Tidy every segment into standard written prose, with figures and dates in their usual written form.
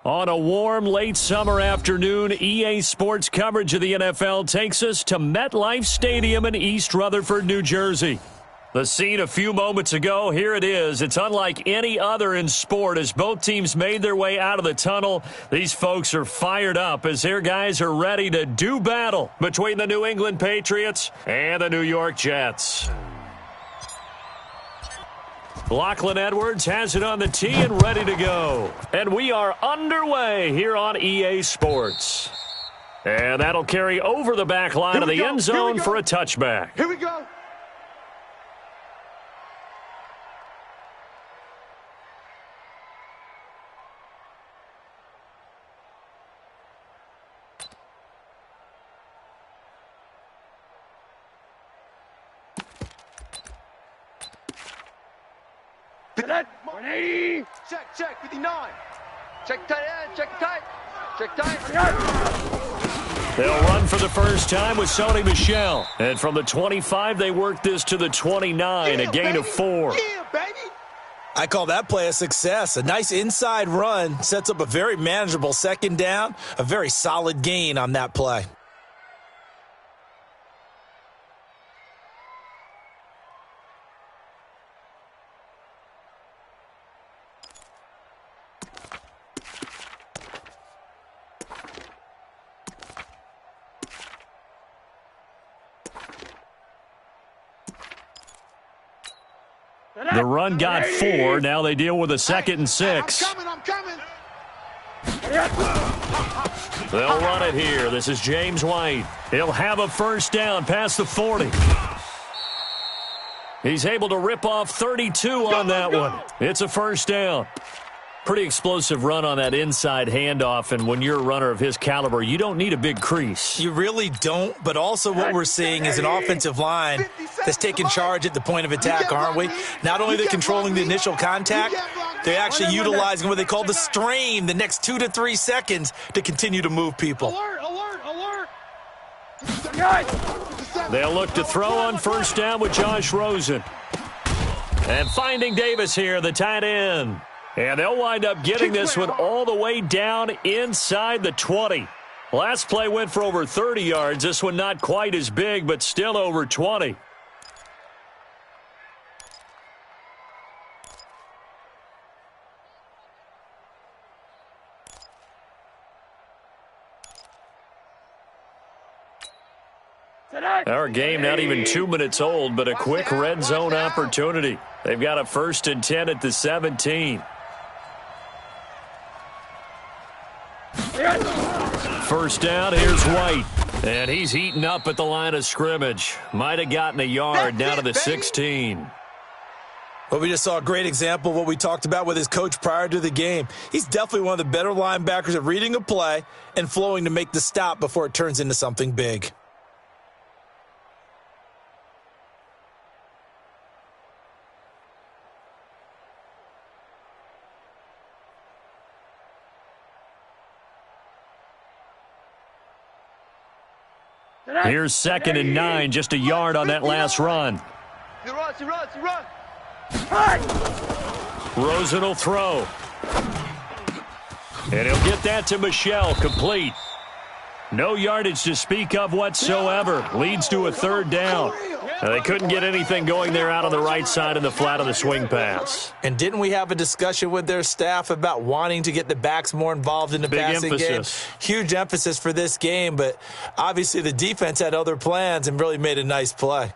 On a warm, late summer afternoon, EA Sports coverage of the NFL takes us to MetLife Stadium in East Rutherford, New Jersey. The scene a few moments ago, here it is. It's unlike any other in sport as both teams made their way out of the tunnel. These folks are fired up as their guys are ready to do battle between the New England Patriots and the New York Jets. Lachlan Edwards has it on the tee and ready to go. And we are underway here on EA Sports. And that'll carry over the back line of the end zone for a touchback. Here we go. Check, 59. Check tight end, check tight. Check tight. They'll run for the first time with Sony Michel. And from the 25, they work this to the 29, a gain of 4. Yeah, baby. I call that play a success. A nice inside run sets up a very manageable second down, a very solid gain on that play. The run got 4. Now they deal with a 2nd and 6. I'm coming. They'll run it here. This is James White. He'll have a first down past the 40. He's able to rip off 32 on that one. It's a first down. Pretty explosive run on that inside handoff, and when you're a runner of his caliber, you don't need a big crease. You really don't, but also what we're seeing is an offensive line that's taking charge at the point of attack, aren't we? Not only are they controlling the initial contact, they're actually utilizing what they call the strain the next 2 to 3 seconds to continue to move people. Alert. They'll look to throw on first down with Josh Rosen. And finding Davis here, the tight end. And they'll wind up getting this one all the way down inside the 20. Last play went for over 30 yards. This one not quite as big, but still over 20. Our game not even 2 minutes old, but a quick red zone opportunity. They've got a 1st and 10 at the 17. First down, here's White. And he's heating up at the line of scrimmage. Might have gotten a yard down to the 16. Well, we just saw a great example of what we talked about with his coach prior to the game. He's definitely one of the better linebackers at reading a play and flowing to make the stop before it turns into something big. Here's 2nd and 9, just a yard on that last run. He runs. Rosen will throw. And he'll get that to Michel, complete. No yardage to speak of whatsoever. Leads to a 3rd down. They couldn't get anything going there out on the right side in the flat of the swing pass. And didn't we have a discussion with their staff about wanting to get the backs more involved in the passing game? Huge emphasis for this game, but obviously the defense had other plans and really made a nice play.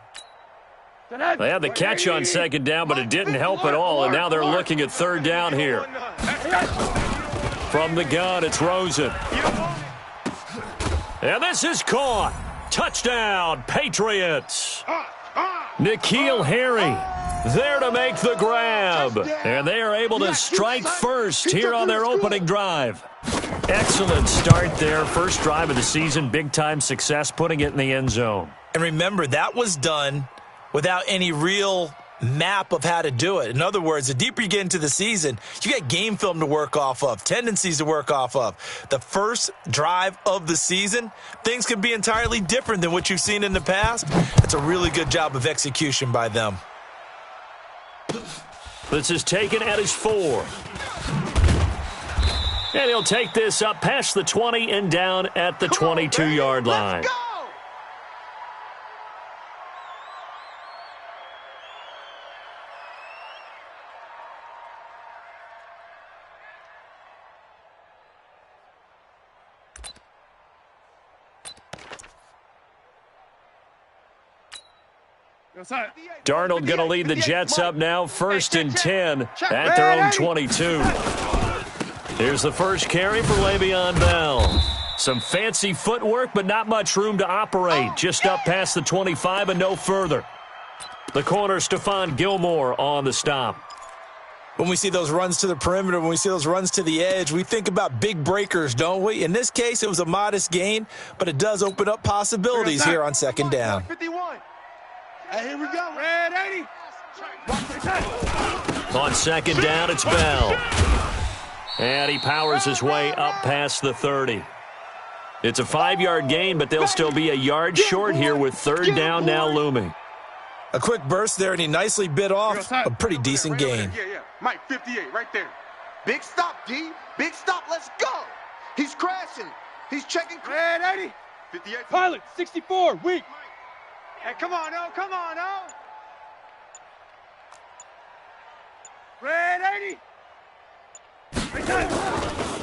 They had the catch on 2nd down, but it didn't help at all, and now they're looking at 3rd down here. From the gun, it's Rosen. And this is caught. Touchdown, Patriots. N'Keal Harry there to make the grab. And they are able to strike first here on their opening drive. Excellent start there. First drive of the season. Big-time success putting it in the end zone. And remember, that was done without any real map of how to do it. In other words, the deeper you get into the season, you get game film to work off of, tendencies to work off of. The first drive of the season, things can be entirely different than what you've seen in the past. That's a really good job of execution by them. This is taken at his 4. And he'll take this up past the 20 and down at the 22-yard line. Let's go! Darnold going to lead the Jets up now, 1st and 10 at their own 22. Here's the first carry for Le'Veon Bell. Some fancy footwork, but not much room to operate. Just up past the 25 and no further. The corner, Stephon Gilmore, on the stop. When we see those runs to the perimeter, when we see those runs to the edge, we think about big breakers, don't we? In this case, it was a modest gain, but it does open up possibilities here on 2nd down. 51. Hey, here we go. Red 80. On 2nd down, it's Bell. And he powers his way up past the 30. It's a 5-yard gain, but they'll still be a yard short here with 3rd down now looming. A quick burst there, and he nicely bit off a pretty decent gain. Yeah. Mike, 58, right there. Big stop, D. Big stop. Let's go. He's crashing. He's checking. Red 80. 58. Pilot, 64, weak. Hey, come on, oh, come on, oh. Red 80.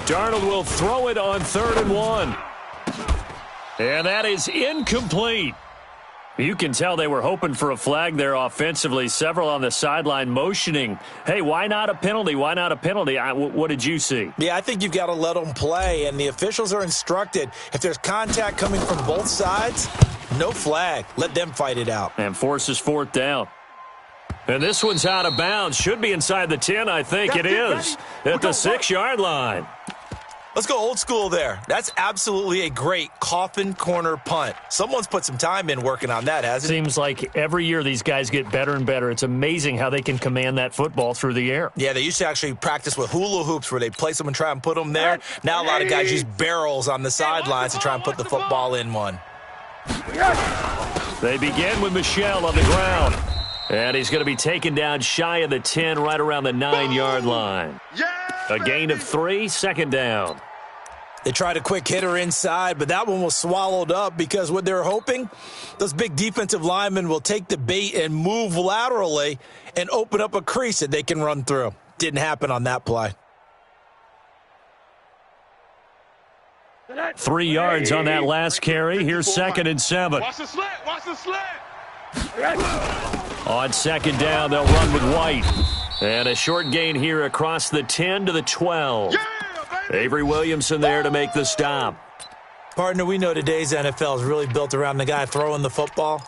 Darnold will throw it on 3rd and 1. And that is incomplete. You can tell they were hoping for a flag there offensively. Several on the sideline motioning, hey, why not a penalty? Why not a penalty? What did you see? Yeah, I think you've got to let them play, and the officials are instructed, if there's contact coming from both sides, no flag. Let them fight it out. And forces 4th down. And this one's out of bounds. Should be inside the 10, I think. It is. At the 6-yard line. Let's go old school there. That's absolutely a great coffin corner punt. Someone's put some time in working on that, hasn't it? Seems like every year these guys get better and better. It's amazing how they can command that football through the air. Yeah, they used to actually practice with hula hoops where they place them and try and put them there. Now a lot of guys use barrels on the sidelines to try and put the football in one. They begin with Michel on the ground. And he's going to be taken down shy of the 10, right around the 9-yard line. A gain of 3, 2nd down. They tried a quick hitter inside, but that one was swallowed up because what they're hoping, those big defensive linemen will take the bait and move laterally and open up a crease that they can run through. Didn't happen on that play. 3 yards on that last carry. Here's 2nd and 7. Watch the slant. Watch the slant. On 2nd down, they'll run with White. And a short gain here across the 10 to the 12. Avery Williamson there to make the stop. Partner, we know today's NFL is really built around the guy throwing the football.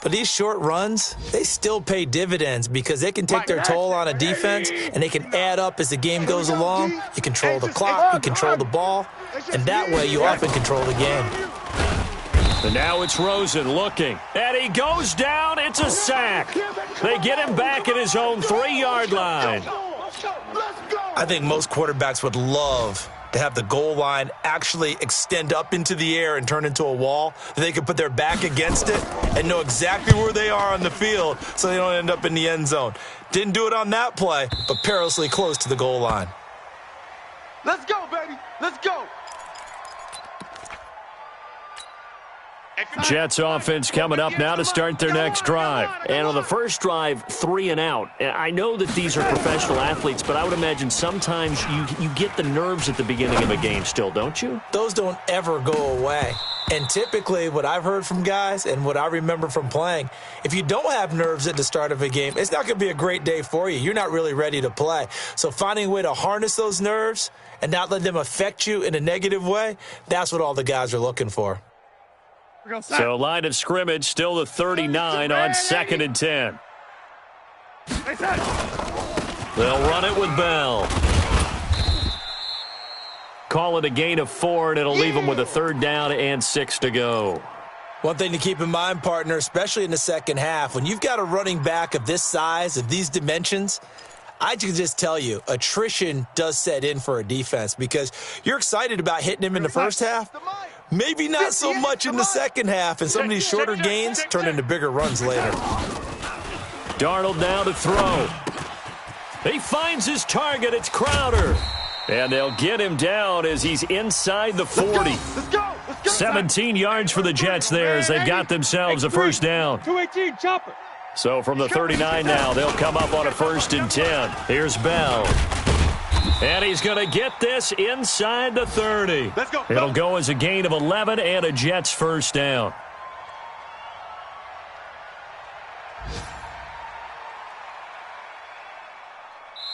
But these short runs, they still pay dividends because they can take their toll on a defense and they can add up as the game goes along. You control the clock, you control the ball, and that way you often control the game. And now it's Rosen looking. And he goes down. It's a sack. They get him back at his own 3-yard line. I think most quarterbacks would love to have the goal line actually extend up into the air and turn into a wall, that they could put their back against it and know exactly where they are on the field so they don't end up in the end zone. Didn't do it on that play, but perilously close to the goal line. Let's go, baby. Let's go. Jets offense coming up now to start their next drive. And on the first drive, 3 and out. I know that these are professional athletes, but I would imagine sometimes you get the nerves at the beginning of a game still, don't you? Those don't ever go away. And typically what I've heard from guys and what I remember from playing, if you don't have nerves at the start of a game, it's not going to be a great day for you. You're not really ready to play. So finding a way to harness those nerves and not let them affect you in a negative way, that's what all the guys are looking for. So line of scrimmage, still the 39 on 2nd and 10. They'll run it with Bell. Call it a gain of 4, and it'll leave them with a 3rd down and 6 to go. One thing to keep in mind, partner, especially in the second half, when you've got a running back of this size, of these dimensions, I can just tell you, attrition does set in for a defense because you're excited about hitting him in the first half. Maybe not so much in the second half, and some of these shorter gains turn into bigger runs later. Darnold now to throw. He finds his target. It's Crowder. And they'll get him down as he's inside the 40. Let's go. 17 yards for the Jets there as they've got themselves a first down. 218, chopper. So from the 39 now, they'll come up on a 1st and 10. Here's Bell. And he's going to get this inside the 30. Let's go. It'll go as a gain of 11 and a Jets first down.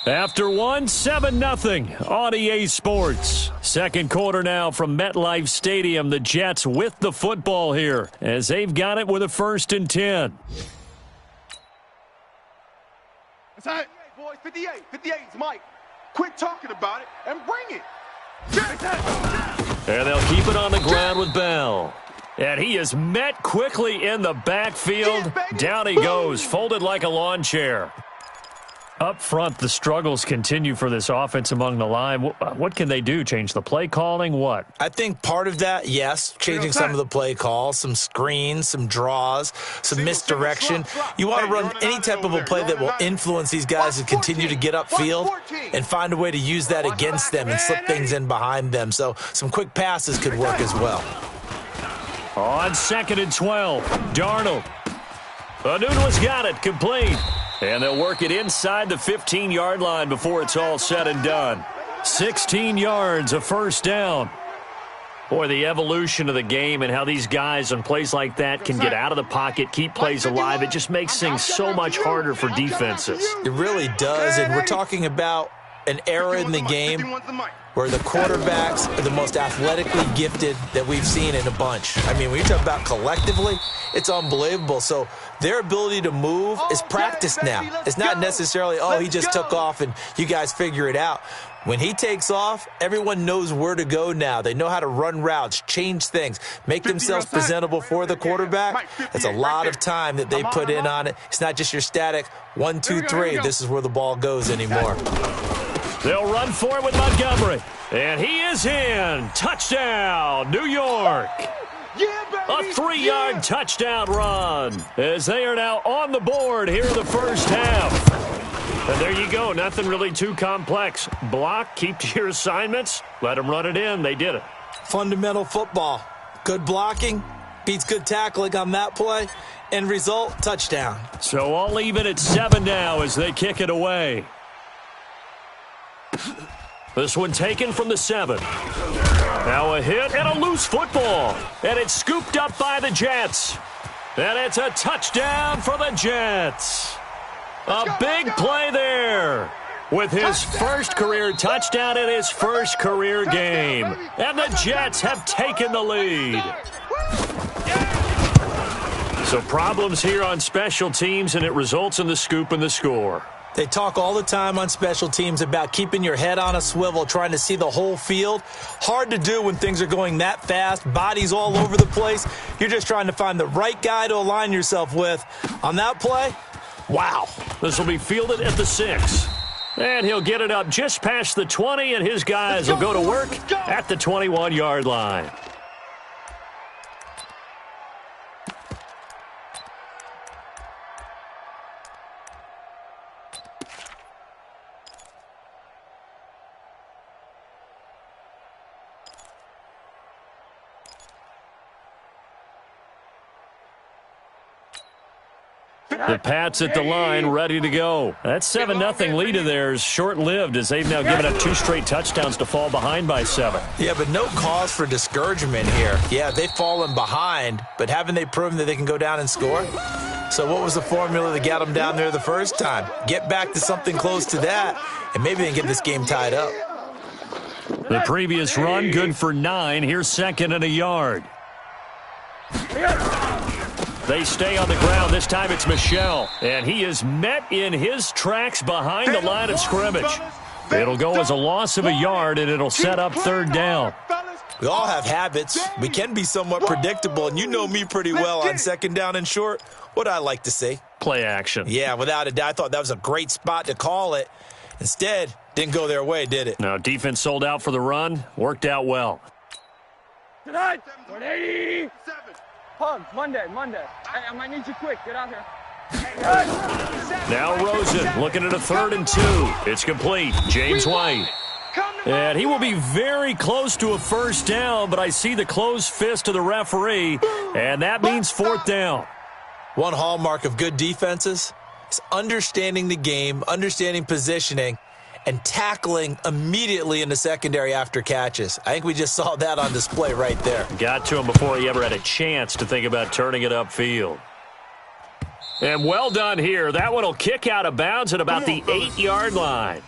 After 7-0 on EA Sports. Second quarter now from MetLife Stadium. The Jets with the football here as they've got it with a 1st and 10. That's all right, boys. 58. 58 is Mike. Quit talking about it and bring it. And they'll keep it on the ground with Bell. And he is met quickly in the backfield. Down he goes, folded like a lawn chair. Up front, the struggles continue for this offense among the line. What can they do? Change the play calling? What? I think part of that, yes, changing some of the play calls, some screens, some draws, some misdirection. You want to run any type of a play that will influence these guys to continue to get upfield and find a way to use that against them and slip things in behind them. So some quick passes could work as well. On 2nd and 12, Darnold. Anunua's got it, complete. And they'll work it inside the 15-yard line before it's all said and done. 16 yards, a first down. Boy, the evolution of the game and how these guys on plays like that can get out of the pocket, keep plays alive, it just makes things so much harder for defenses. It really does, and we're talking about an era in the game where the quarterbacks are the most athletically gifted that we've seen in a bunch. I mean, when you talk about collectively, it's unbelievable. So their ability to move is practiced now. It's not necessarily, oh, he just took off and you guys figure it out. When he takes off, everyone knows where to go now. They know how to run routes, change things, make themselves presentable for the quarterback. That's a lot of time that they put in on it. It's not just your static 1, 2, 3. This is where the ball goes anymore. They'll run for it with Montgomery. And he is in. Touchdown, New York. A 3-yard touchdown run as they are now on the board here in the first half. And there you go. Nothing really too complex. Block, keep to your assignments, let them run it in. They did it. Fundamental football. Good blocking beats good tackling on that play. End result, touchdown. So all even at 7 now as they kick it away. This one taken from the 7. Now a hit and a loose football. And it's scooped up by the Jets. And it's a touchdown for the Jets. A big play there with his first career touchdown in his first career game. And the Jets have taken the lead. So problems here on special teams, and it results in the scoop and the score. They talk all the time on special teams about keeping your head on a swivel, trying to see the whole field. Hard to do when things are going that fast, bodies all over the place. You're just trying to find the right guy to align yourself with. On that play, wow. This will be fielded at the 6. And he'll get it up just past the 20, and his guys will go to work at the 21-yard line. The Pats at the line, ready to go. That 7-0 lead of theirs short-lived as they've now given up 2 straight touchdowns to fall behind by 7. Yeah, but no cause for discouragement here. Yeah, they've fallen behind, but haven't they proven that they can go down and score? So what was the formula that got them down there the first time? Get back to something close to that, and maybe they can get this game tied up. The previous run, good for 9. Here's 2nd and a yard. They stay on the ground. This time it's Michel. And he is met in his tracks behind the line of scrimmage. It'll go as a loss of a yard, and it'll set up 3rd down. We all have habits. We can be somewhat predictable, and you know me pretty well on 2nd down and short. What I like to see. Play action. Yeah, without a doubt. I thought that was a great spot to call it. Instead, didn't go their way, did it? No, defense sold out for the run. Worked out well. Tonight, 180. Pug, Monday. I might need you quick. Get out here. Now Rosen looking at a 3rd and 2. It's complete. James White. And he will be very close to a first down, but I see the closed fist of the referee, and that means fourth down. One hallmark of good defenses is understanding the game, understanding positioning, and tackling immediately in the secondary after catches. I think we just saw that on display right there. Got to him before he ever had a chance to think about turning it upfield. And well done here. That one will kick out of bounds at about the 8-yard line.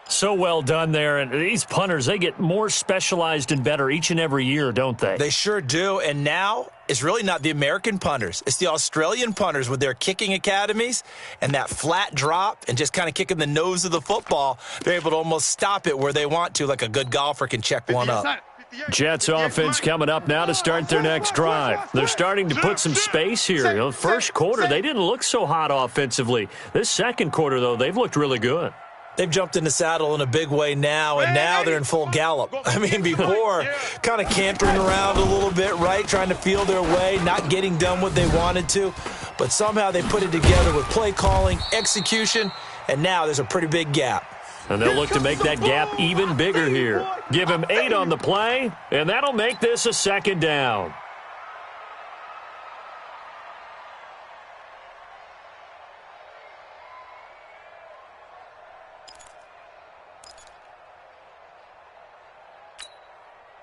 So well done there. And these punters, they get more specialized and better each and every year, don't they? They sure do. And now it's really not the American punters. It's the Australian punters with their kicking academies and that flat drop and just kind of kicking the nose of the football. They're able to almost stop it where they want to, like a good golfer can check one up. Jets offense coming up now to start their next drive. They're starting to put some space here. The first quarter, they didn't look so hot offensively. This second quarter, though, they've looked really good. They've jumped in the saddle in a big way now, and now they're in full gallop. I mean, before, kind of cantering around a little bit, right, trying to feel their way, not getting done what they wanted to. But somehow they put it together with play calling, execution, and now there's a pretty big gap. And they'll look to make that gap even bigger here. Give him 8 on the play, and that'll make this a second down.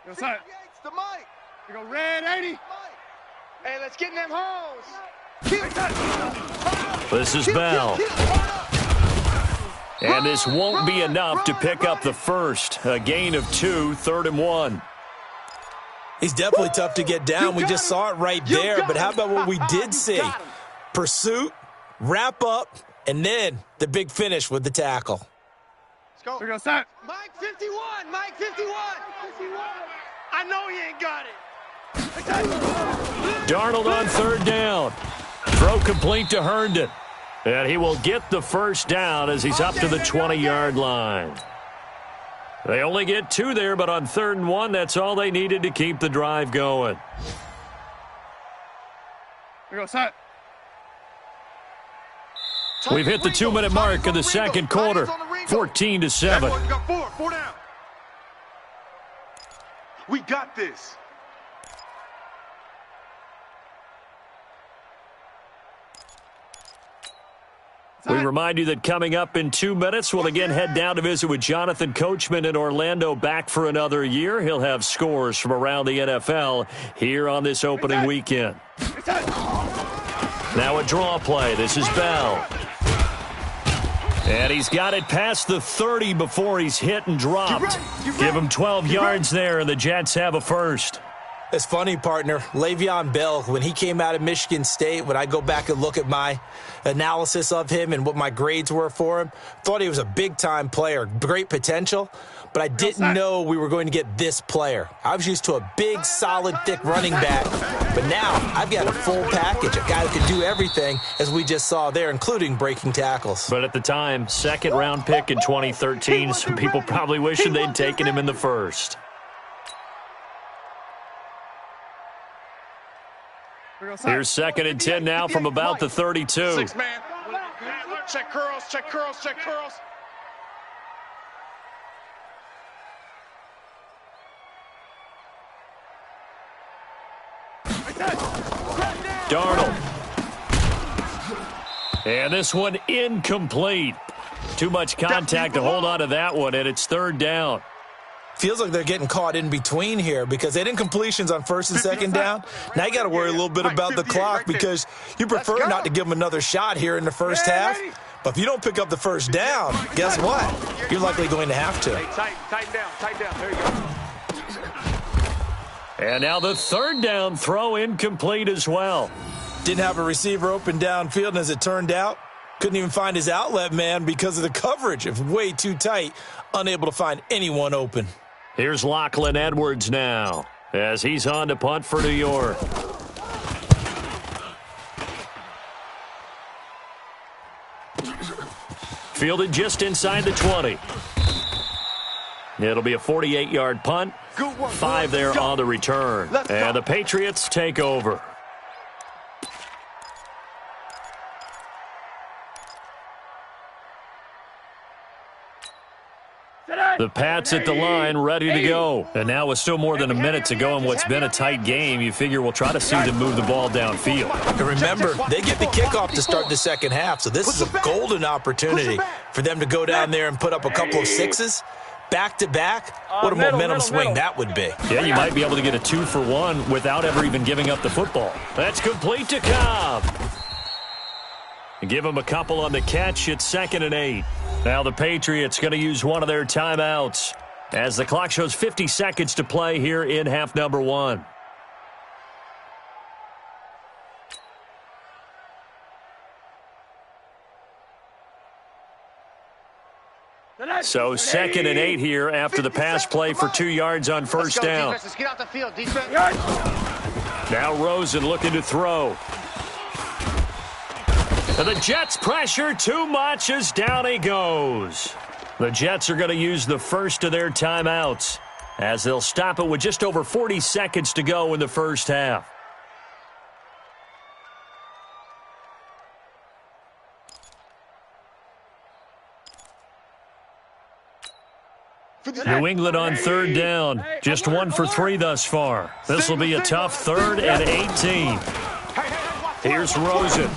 What's up? The mic. We go red 80. Hey, let's get in them holes. This is Bell. And this won't be enough to pick up the first. A gain of 2, 3rd and 1. He's definitely tough to get down. We just saw it right there. But how about what we did see? Pursuit, wrap up, and then the big finish with the tackle. Let's go. We go set. Mike 51. Mike 51. I know he ain't got it. Darnold on 3rd down. Throw complete to Herndon. And he will get the first down as he's up to the 20-yard line. They only get 2 there, but on 3rd and 1, that's all they needed to keep the drive going. We go set. We've hit the 2-minute mark of the second quarter. 14-7. Four down. We got this. We remind you that coming up in 2 minutes, we'll again head down to visit with Jonathan Coachman in Orlando, back for another year. He'll have scores from around the NFL here on this opening weekend. Now a draw play. This is Bell. And he's got it past the 30 before he's hit and dropped. Give him 12 yards there, and the Jets have a first. It's funny, partner. Le'Veon Bell, when he came out of Michigan State, when I go back and look at my analysis of him and what my grades were for him, thought he was a big-time player, great potential, but I didn't know we were going to get this player. I was used to a big, solid, thick running back, but now I've got a full package, a guy who can do everything, as we just saw there, including breaking tackles. But at the time, second-round pick in 2013, some people probably wishing they'd taken him in the first. Here's 2nd and 10 now from about the 32. 6 man. Check curls, check curls, check curls. Darnold. And this one incomplete. Too much contact to hold on to that one, and it's 3rd down. Feels like they're getting caught in between here because they didn't completions on 1st and 2nd down. Now you got to worry a little bit about the clock because you prefer not to give them another shot here in the first half. But if you don't pick up the first down, guess what? You're likely going to have to. Tighten down. There you go. And now the 3rd down throw incomplete as well. Didn't have a receiver open downfield, and as it turned out, couldn't even find his outlet man because of the coverage. It's way too tight, unable to find anyone open. Here's Lachlan Edwards now as he's on to punt for New York. Fielded just inside the 20. It'll be a 48-yard punt. 5 there on the return. And the Patriots take over. The Pats at the line, ready to go. And now with still more than a minute to go in what's been a tight game, you figure we'll try to see them move the ball downfield. And remember, they get the kickoff to start the second half, so this is a golden opportunity for them to go down there and put up a couple of sixes. Back-to-back, what a momentum swing that would be. Yeah, you might be able to get a 2-for-1 without ever even giving up the football. That's complete to Cobb. Give him a couple on the catch. It's 2nd and 8. Now the Patriots going to use one of their timeouts as the clock shows 50 seconds to play here in half number 1. So 2nd and 8 here after the pass play for 2 yards on first down. Let's get out the field, defense. Now Rosen looking to throw. And the Jets pressure too much as down he goes. The Jets are going to use the first of their timeouts as they'll stop it with just over 40 seconds to go in the first half. New England on 3rd down. Just 1 for 3 thus far. This will be a tough 3rd and 18. Here's Rosen.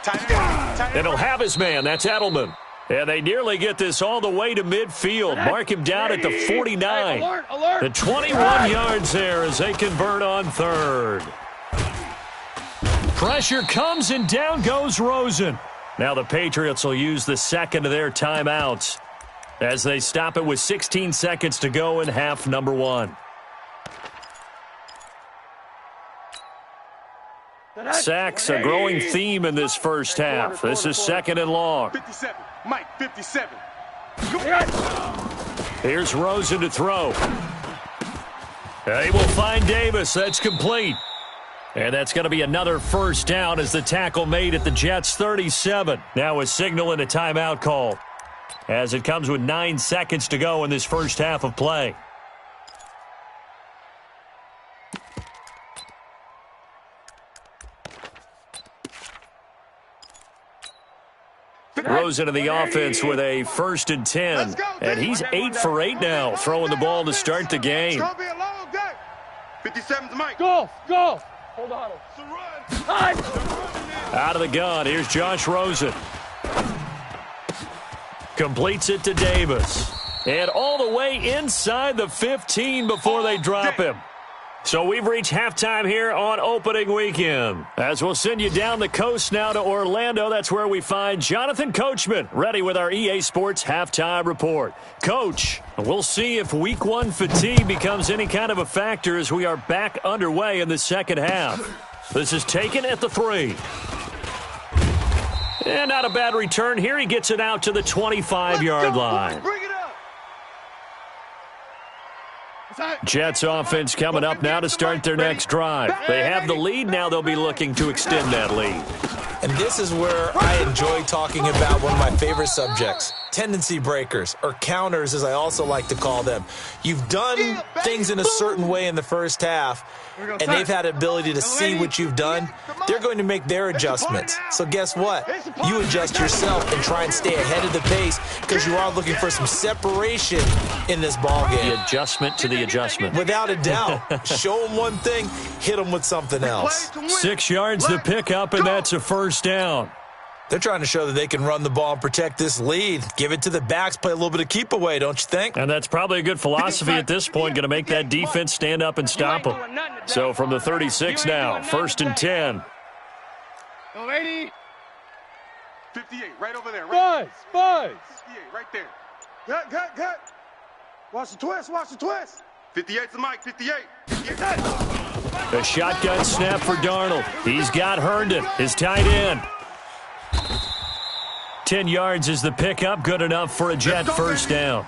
And he'll have his man. That's Edelman. And they nearly get this all the way to midfield. Mark him down at the 49. The 21 yards there as they convert on 3rd. Pressure comes and down goes Rosen. Now the Patriots will use the second of their timeouts as they stop it with 16 seconds to go in half number 1. Sacks, a growing theme in this first half. This is 2nd and long. 57. Mike, 57. Here's Rosen to throw. They will find Davis. That's complete. And that's going to be another first down as the tackle made at the Jets' 37. Now a signal and a timeout call as it comes with 9 seconds to go in this first half of play. Rosen in the offense with a 1st and 10. And he's 8 for 8 now, throwing the ball to start the game. It's going to be a long day. 57's Mike. Go. Hold on. Out of the gun, here's Josh Rosen. Completes it to Davis. And all the way inside the 15 before they drop him. So we've reached halftime here on opening weekend. As we'll send you down the coast now to Orlando, that's where we find Jonathan Coachman, ready with our EA Sports halftime report. Coach, we'll see if week 1 fatigue becomes any kind of a factor as we are back underway in the second half. This is taken at the 3. And not a bad return here. He gets it out to the 25-yard line. Bring it up. Jets offense coming up now to start their next drive. They have the lead. Now they'll be looking to extend that lead. And this is where I enjoy talking about one of my favorite subjects, tendency breakers, or counters as I also like to call them. You've done things in a certain way in the first half, and they've had the ability to see what you've done. They're going to make their adjustments. So guess what? You adjust yourself and try and stay ahead of the pace because you are looking for some separation in this ball game. The adjustment to the adjustment. Without a doubt. Show them one thing, hit them with something else. 6 yards to pick up, and that's a first down. They're trying to show that they can run the ball and protect this lead. Give it to the backs, play a little bit of keep away, don't you think? And that's probably a good philosophy at this point, going to make that defense stand up and stop them. So from the 36 now, 1st and 10. 58, right over there. Buzz. 58, right there. Gut. Watch the twist. 58's the Mike, 58. A shotgun snap for Darnold. He's got Herndon, his tight end. 10 yards is the pickup, good enough for a Jet first down.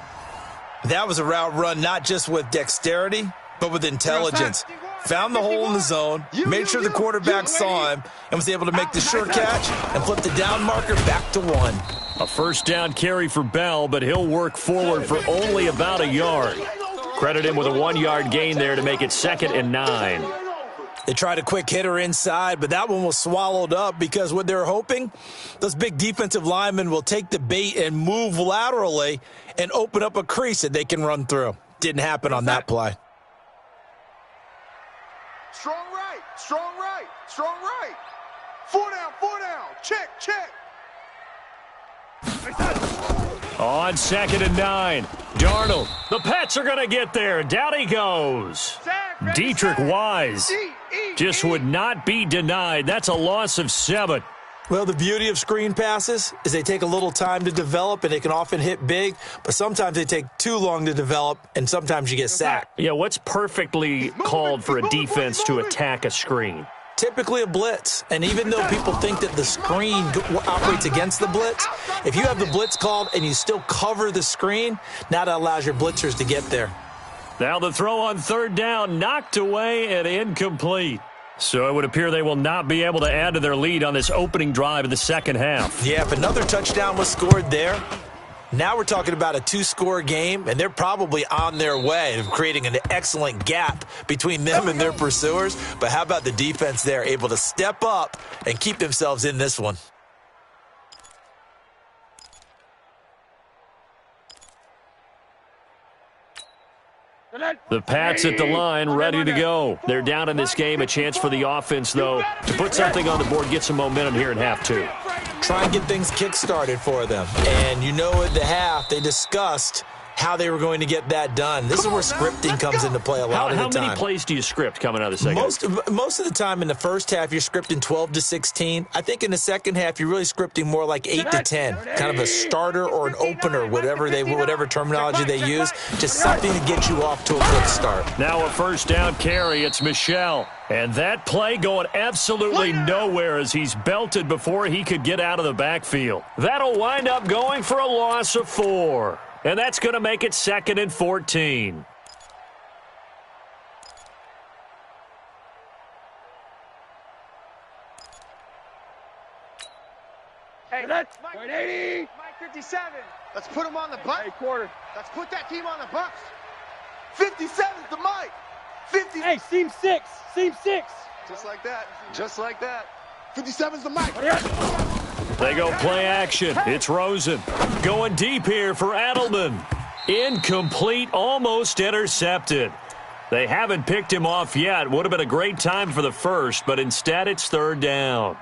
That was a route run not just with dexterity, but with intelligence. Found the hole in the zone, made sure the quarterback saw him, and was able to make the sure catch and flip the down marker back to 1. A first down carry for Bell, but he'll work forward for only about a yard. Credit him with a 1-yard gain there to make it 2nd and 9. They tried a quick hitter inside, but that one was swallowed up because what they're hoping, those big defensive linemen will take the bait and move laterally and open up a crease that they can run through. Didn't happen on that play. Strong right, strong right, strong right. 4 down, check, check. On 2nd and 9, Darnold. The Pats are going to get there. Down he goes. Dietrich Wise just would not be denied. That's a loss of 7. Well, the beauty of screen passes is they take a little time to develop, and they can often hit big, but sometimes they take too long to develop, and sometimes you get sacked. Yeah, what's perfectly called for a defense to attack a screen? Typically a blitz, and even though people think that the screen operates against the blitz, if you have the blitz called and you still cover the screen, now that allows your blitzers to get there. Now the throw on 3rd down, knocked away and incomplete. So it would appear they will not be able to add to their lead on this opening drive of the second half. Yeah, if another touchdown was scored there, now we're talking about a 2-score game, and they're probably on their way of creating an excellent gap between them and their pursuers. But how about the defense there, able to step up and keep themselves in this one? The Pats at the line, ready to go. They're down in this game. A chance for the offense, though, to put something on the board, get some momentum here in half 2. Try and get things kick-started for them. And you know at the half, they discussed how they were going to get that done. This is where scripting comes into play a lot of the time. How many plays do you script coming out of the second? Most of the time in the first half, you're scripting 12 to 16. I think in the second half, you're really scripting more like 8 to 10. Kind of a starter or an opener, whatever terminology they use. Just something to get you off to a quick start. Now a 1st down carry. It's Michel. And that play going absolutely nowhere as he's belted before he could get out of the backfield. That'll wind up going for a loss of 4. And that's going to make it 2nd and 14. Hey, that's Mike 80. Mike 57. Let's put him on the bus. Hey, quarter. Let's put that team on the bus. 57's the Mike. 50. Hey, seam 6. Seam 6. Just like that. Just like that. 57's the Mike. They go play action. It's Rosen. Going deep here for Adelman. Incomplete, almost intercepted. They haven't picked him off yet. Would have been a great time for the first, but instead it's 3rd down.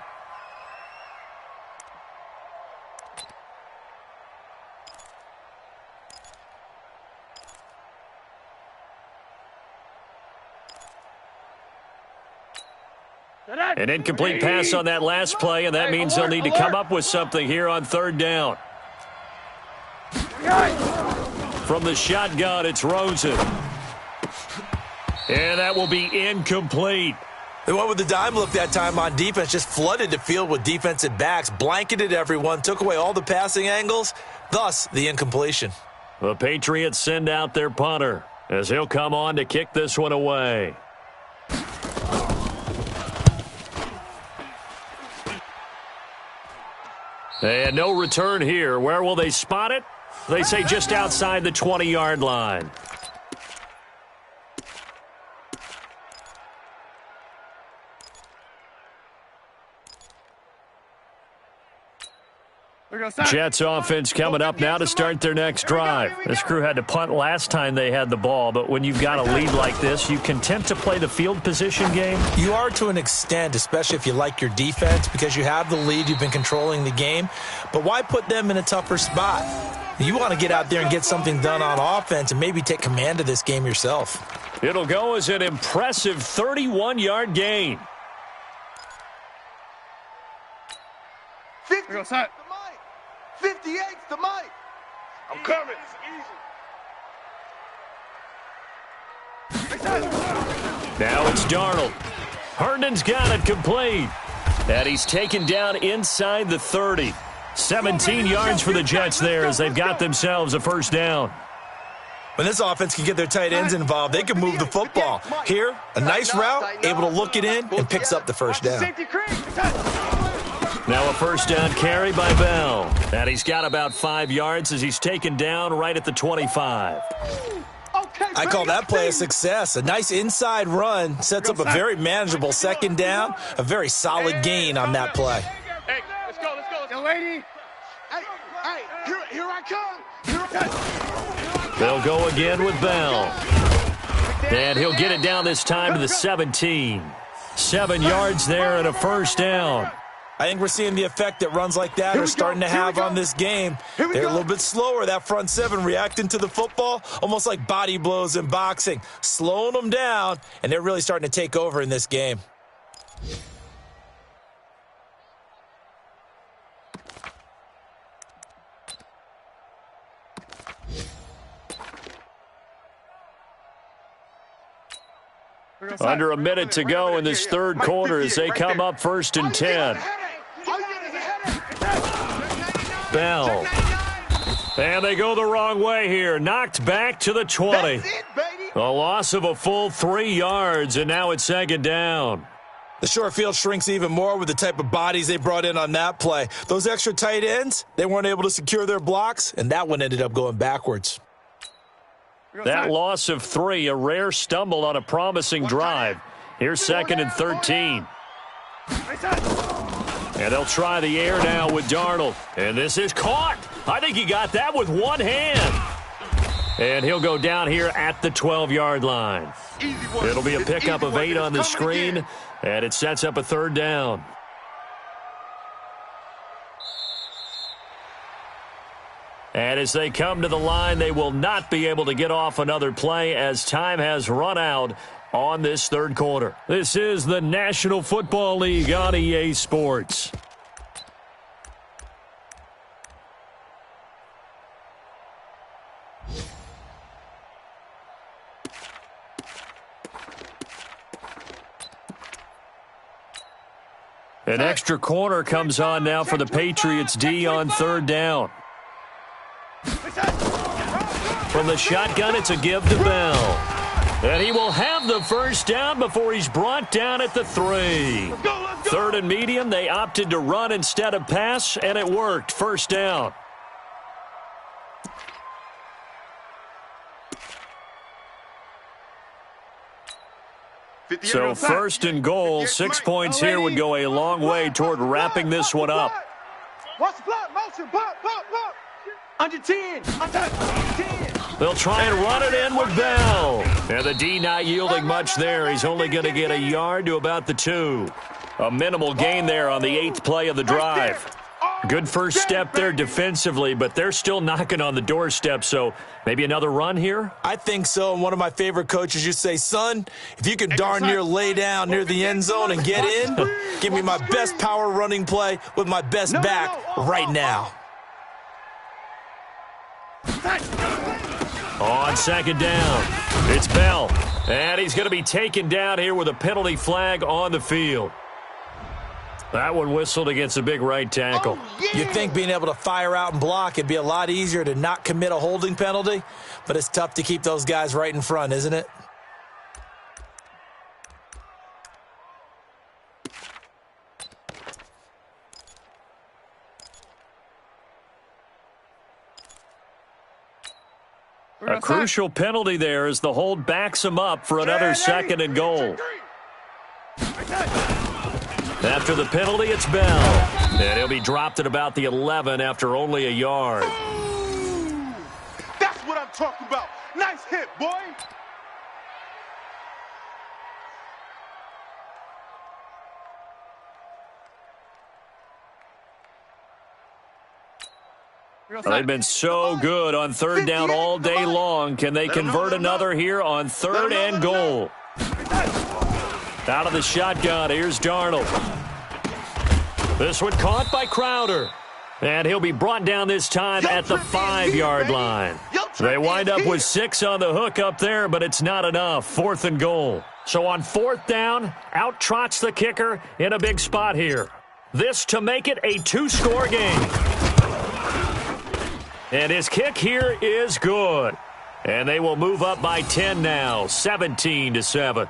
An incomplete pass on that last play, and that means they'll need to come up with something here on 3rd down. From the shotgun, it's Rosen. And that will be incomplete. They went with the dime look that time on defense, just flooded the field with defensive backs, blanketed everyone, took away all the passing angles, thus the incompletion. The Patriots send out their punter as he'll come on to kick this one away. And no return here. Where will they spot it? They say just outside the 20-yard line. Jets offense coming up now to start their next drive. This crew had to punt last time they had the ball, but when you've got a lead like this, you content to play the field position game? You are to an extent, especially if you like your defense, because you have the lead, you've been controlling the game. But why put them in a tougher spot? You want to get out there and get something done on offense and maybe take command of this game yourself. It'll go as an impressive 31-yard gain. 50. 58's the Mike. I'm coming. Now it's Darnold. Herndon's got it complete. And he's taken down inside the 30. 17 yards for the Jets there as they've got themselves a 1st down. When this offense can get their tight ends involved, they can move the football. Here, a nice route, able to look it in, and picks up the 1st down. Now a 1st down carry by Bell. And he's got about 5 yards as he's taken down right at the 25. Okay, I call that play a success. A nice inside run sets up a very manageable second down, a very solid gain on that play. Hey, let's go. Yo, lady. Hey, here I come. They'll go again with Bell. And he'll get it down this time to the 17. 7 yards there and a first down. I think we're seeing the effect that runs like that are starting to have on this game. They're a little bit slower, that front seven, reacting to the football, almost like body blows in boxing, slowing them down, and they're really starting to take over in this game. Under a minute to go in this third quarter as they come up 1st and 10. Bell. And they go the wrong way here. Knocked back to the 20. A loss of a full 3 yards, and now it's 2nd down. The short field shrinks even more with the type of bodies they brought in on that play. Those extra tight ends, they weren't able to secure their blocks, and that one ended up going backwards. That loss of 3, a rare stumble on a promising drive. Here's 2nd and 13. And they'll try the air now with Darnold. And this is caught. I think he got that with one hand. And he'll go down here at the 12-yard line. It'll be a pickup of 8 on the screen, and it sets up a 3rd down. And as they come to the line, they will not be able to get off another play as time has run out on this third quarter. This is the National Football League on EA Sports. An extra corner comes on now for the Patriots D on 3rd down. From the shotgun, it's a give to Bell. And he will have the first down before he's brought down at the 3. 3rd and medium, they opted to run instead of pass, and it worked. First down. So 1st and goal, 6 points here would go a long way toward wrapping this one up. Watch the block, motion, pop. Under 10. They'll try and run it in with Bell. And the D not yielding much there. He's only going to get a yard to about the 2. A minimal gain there on the 8th play of the drive. Good first step there defensively, but they're still knocking on the doorstep, so maybe another run here? I think so, and one of my favorite coaches used to say, son, if you can darn near lay down near the end zone and get in, give me my best power running play with my best back right now. On 2nd down, it's Bell, and he's going to be taken down here with a penalty flag on the field. That one whistled against a big right tackle. You'd think being able to fire out and block it'd be a lot easier to not commit a holding penalty, but it's tough to keep those guys right in front, isn't it? A crucial penalty there as the hold backs him up for another 2nd and goal. After the penalty, it's Bell. And he'll be dropped at about the 11 after only a yard. That's what I'm talking about. Nice hit, boy. They've been so good on 3rd down all day long. Can they convert another here on 3rd and goal? Out of the shotgun, here's Darnold. This one caught by Crowder. And he'll be brought down this time at the 5-yard line. They wind up with 6 on the hook up there, but it's not enough. 4th and goal. So on 4th down, out trots the kicker in a big spot here. This to make it a 2-score game. And his kick here is good. And they will move up by 10 now, 17-7.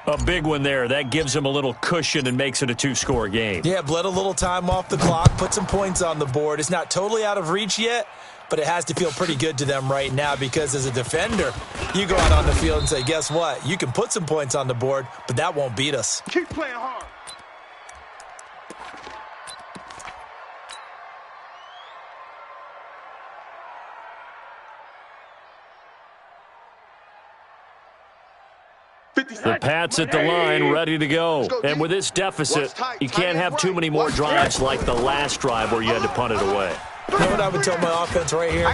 A big one there. That gives them a little cushion and makes it a 2-score game. Yeah, bled a little time off the clock, put some points on the board. It's not totally out of reach yet, but it has to feel pretty good to them right now because as a defender, you go out on the field and say, guess what? You can put some points on the board, but that won't beat us. Keep playing hard. The Pats at the line, ready to go. And with this deficit, you can't have too many more drives like the last drive where you had to punt it away. You know what I would tell my offense right here?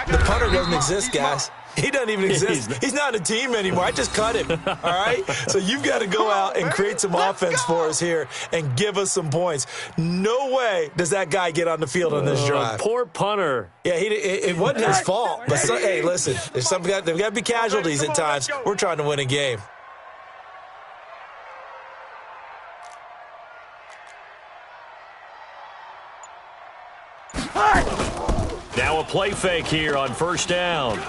The punter doesn't exist, guys. He doesn't even exist. He's not a team anymore. I just cut him, all right? So you've got to go out and create some offense for us here and give us some points. No way does that guy get on the field on this drive. Poor punter. Yeah, it wasn't his fault. But, hey, listen, there's there've got to be casualties at times. We're trying to win a game. Now a play fake here on first down.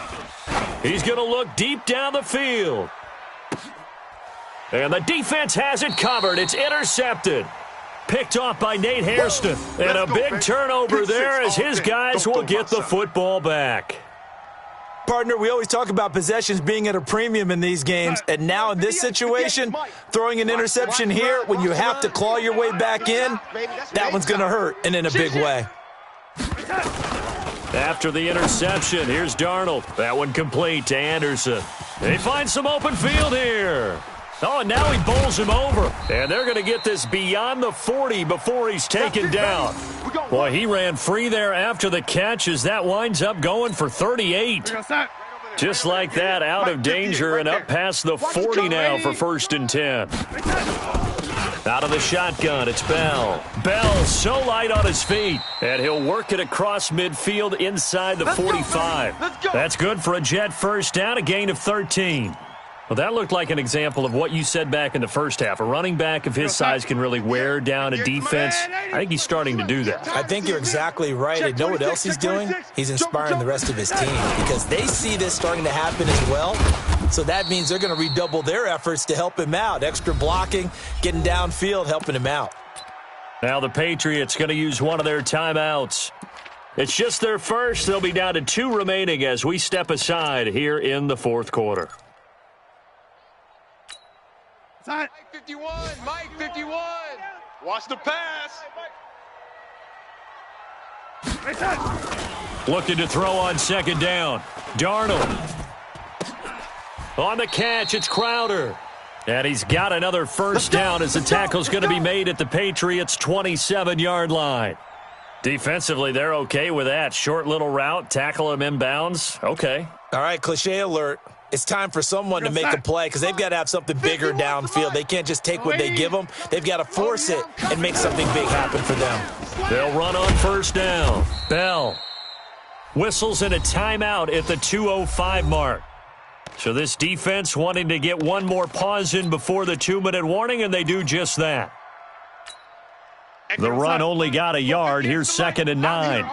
He's going to look deep down the field. And the defense has it covered. It's intercepted. Picked off by Nate Hairston. And a big turnover there as his guys will get the football back. Partner, we always talk about possessions being at a premium in these games, and now in this situation, throwing an interception here when you have to claw your way back in, that one's going to hurt, and in a big way. After the interception, here's Darnold. That one complete to Anderson. They find some open field here. Oh, and now he bowls him over. And they're going to get this beyond the 40 before he's taken down. Boy, he ran free there after the catch as that winds up going for 38. Just like that, out of danger and up past the 40 now for 1st and 10. Out of the shotgun, it's Bell. Bell so light on his feet, and he'll work it across midfield inside the 45. That's good for a Jet first down, a gain of 13. Well, that looked like an example of what you said back in the first half. A running back of his size can really wear down a defense. I think he's starting to do that. I think you're exactly right. And know what else he's doing? He's inspiring the rest of his team because they see this starting to happen as well. So that means they're going to redouble their efforts to help him out. Extra blocking, getting downfield, helping him out. Now the Patriots going to use one of their timeouts. It's just their first. They'll be down to 2 remaining as we step aside here in the 4th quarter. Mike 51, Mike 51. Watch the pass. Looking to throw on 2nd down. Darnold. On the catch, it's Crowder. And he's got another first down as the tackle's going to be made at the Patriots' 27-yard line. Defensively, they're okay with that. Short little route, tackle him inbounds. Okay. All right, cliche alert. It's time for someone to make a play because they've got to have something bigger downfield. They can't just take what they give them. They've got to force it and make something big happen for them. They'll run on first down. Bell whistles in a timeout at the 2:05 mark. So this defense wanting to get one more pause in before the 2-minute warning, and they do just that. The run only got a yard. Here's 2nd and 9.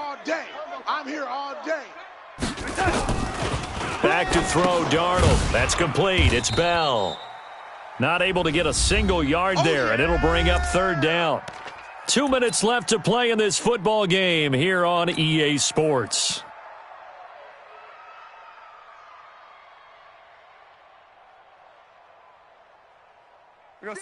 I'm here all day. Back to throw, Darnold. That's complete. It's Bell. Not able to get a single yard there, and it'll bring up 3rd down. 2 minutes left to play in this football game here on EA Sports.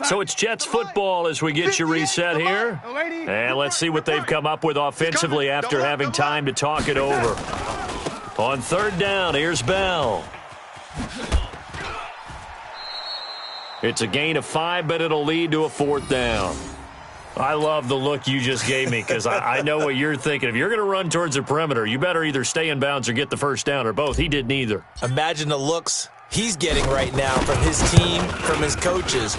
So it's Jets football as we get you reset here. And let's see what they've come up with offensively after having time to talk it over. On 3rd down, here's Bell. It's a gain of 5, but it'll lead to a 4th down. I love the look you just gave me because I know what you're thinking. If you're going to run towards the perimeter, you better either stay in bounds or get the first down or both. He did neither. Imagine the looks he's getting right now from his team, from his coaches.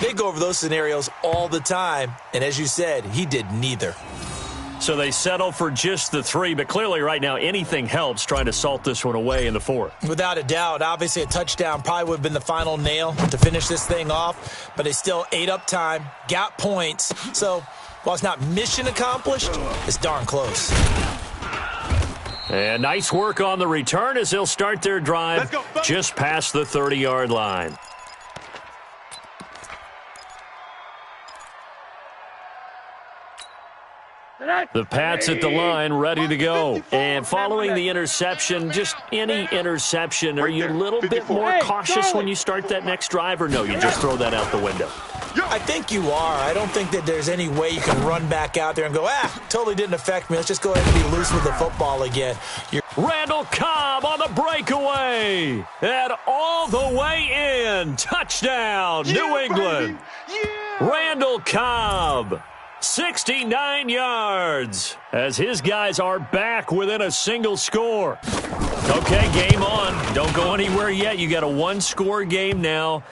They go over those scenarios all the time, and as you said, he did neither. So they settle for just the 3, but clearly right now anything helps trying to salt this one away in the 4th. Without a doubt. Obviously a touchdown probably would have been the final nail to finish this thing off, but they still ate up time, got points. So while it's not mission accomplished, it's darn close. And nice work on the return as they'll start their drive just past the 30-yard line. The Pats at the line, ready to go. And following the interception, just any interception, are you a little bit more cautious when you start that next drive, or no, you just throw that out the window? I think you are. I don't think that there's any way you can run back out there and go, totally didn't affect me. Let's just go ahead and be loose with the football again. Randall Cobb on the breakaway. And all the way in. Touchdown, New England. Randall Cobb, 69 yards, as his guys are back within a single score. Okay, game on. Don't go anywhere yet. You got a one-score game now.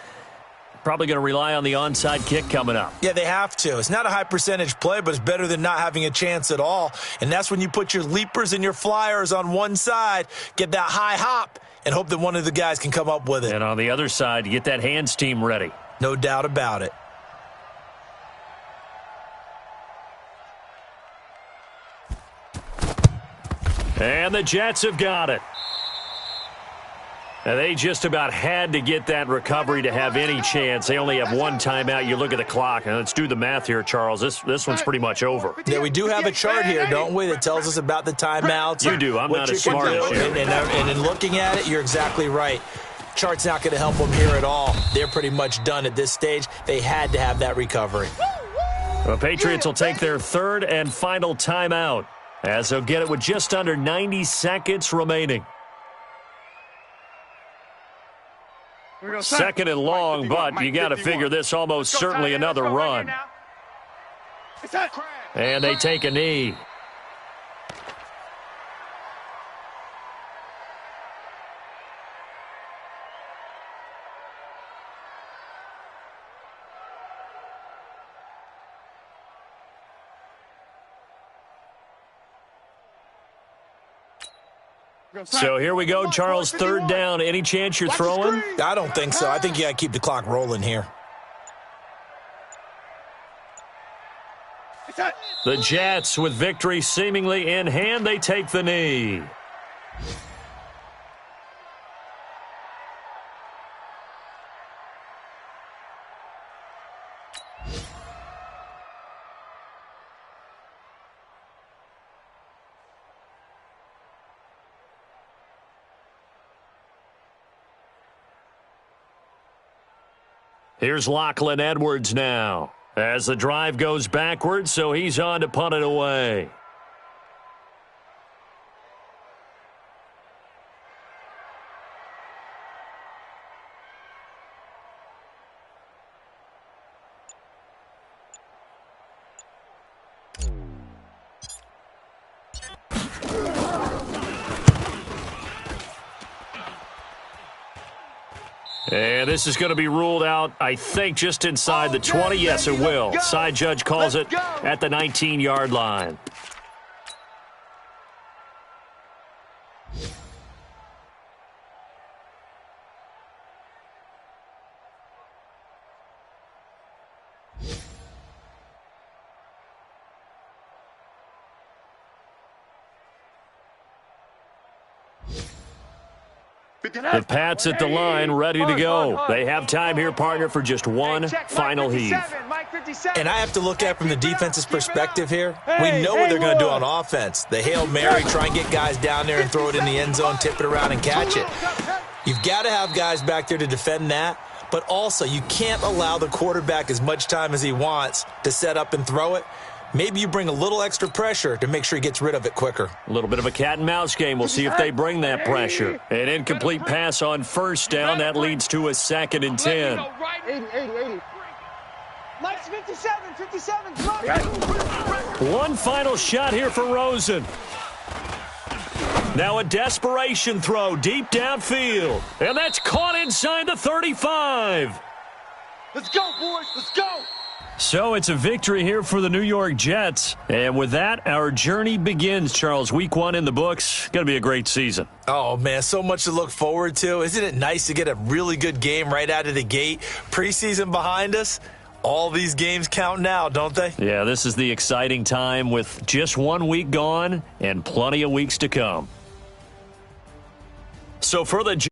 Probably going to rely on the onside kick coming up. Yeah, they have to. It's not a high percentage play, but it's better than not having a chance at all. And that's when you put your leapers and your flyers on one side, get that high hop, and hope that one of the guys can come up with it. And on the other side, you get that hands team ready. No doubt about it. And the Jets have got it. And they just about had to get that recovery to have any chance. They only have one timeout. You look at the clock, and let's do the math here, Charles. This one's pretty much over. Yeah, we do have a chart here, don't we, that tells us about the timeouts. You do. I'm not as smart as you. And in looking at it, you're exactly right. Chart's not going to help them here at all. They're pretty much done at this stage. They had to have that recovery. The Patriots will take their third and final timeout, as they'll get it with just under 90 seconds remaining. Second and long, but you got to figure this almost certainly another run. And they take a knee. So here we go, Charles, third down. Any chance you're throwing? I don't think so. I think you got to keep the clock rolling here. The Jets, with victory seemingly in hand, they take the knee. Here's Lachlan Edwards now, as the drive goes backwards, so he's on to punt it away. And this is going to be ruled out, I think, just inside the 20. Yes, it will. Side judge calls it at the 19-yard line. The Pats at the line, ready to go. They have time here, partner, for just one final heave. And I have to look at it from the defense's perspective here. We know what they're going to do on offense. The Hail Mary, try and get guys down there and throw it in the end zone, tip it around and catch it. You've got to have guys back there to defend that. But also, you can't allow the quarterback as much time as he wants to set up and throw it. Maybe you bring a little extra pressure to make sure he gets rid of it quicker. A little bit of a cat and mouse game. We'll see if they bring that pressure. An incomplete pass on first down. That leads to a 2nd and 10. 80. Mike's 57. One final shot here for Rosen. Now a desperation throw deep downfield. And that's caught inside the 35. Let's go, boys. Let's go. So it's a victory here for the New York Jets. And with that, our journey begins, Charles. Week 1 in the books. Going to be a great season. Oh, man, so much to look forward to. Isn't it nice to get a really good game right out of the gate? Preseason behind us. All these games count now, don't they? Yeah, this is the exciting time with just 1 week gone and plenty of weeks to come. So for the